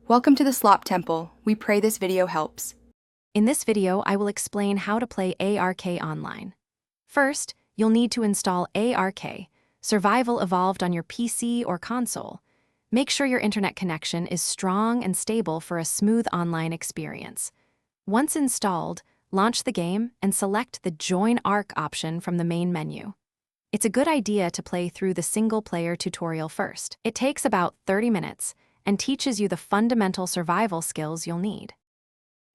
Welcome to the Slop Temple. We pray this video helps. In this video, I will explain how to play Ark online. First, you'll need to install Ark Survival Evolved on your PC or console. Make sure your internet connection is strong and stable for a smooth online experience. Once installed, launch the game and select the Join Ark option from the main menu. It's a good idea to play through the single-player tutorial first. It takes about 30 minutes and teaches you the fundamental survival skills you'll need.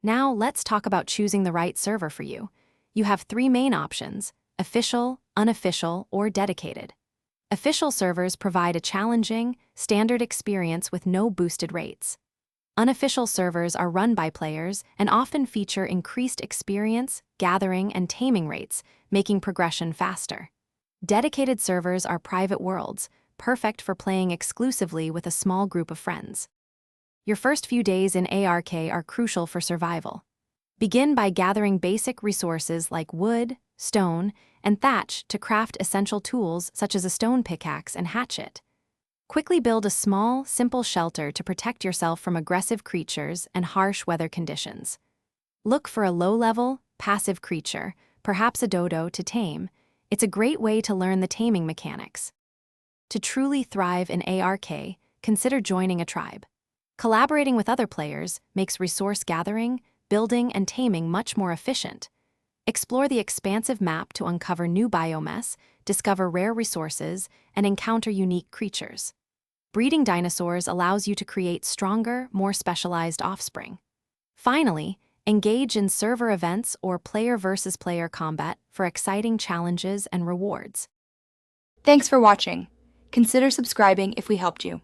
Now let's talk about choosing the right server for you. You have three main options: official, unofficial, or dedicated. Official servers provide a challenging, standard experience with no boosted rates. Unofficial servers are run by players and often feature increased experience, gathering, and taming rates, making progression faster. Dedicated servers are private worlds, perfect for playing exclusively with a small group of friends. Your first few days in Ark are crucial for survival. Begin by gathering basic resources like wood, stone, and thatch to craft essential tools such as a stone pickaxe and hatchet. Quickly build a small, simple shelter to protect yourself from aggressive creatures and harsh weather conditions. Look for a low-level, passive creature, perhaps a dodo, to tame. It's a great way to learn the taming mechanics. To truly thrive in Ark, consider joining a tribe. Collaborating with other players makes resource gathering, building, and taming much more efficient. Explore the expansive map to uncover new biomes, discover rare resources, and encounter unique creatures. Breeding dinosaurs allows you to create stronger, more specialized offspring. Finally, engage in server events or player versus player combat for exciting challenges and rewards. Thanks for watching. Consider subscribing if we helped you.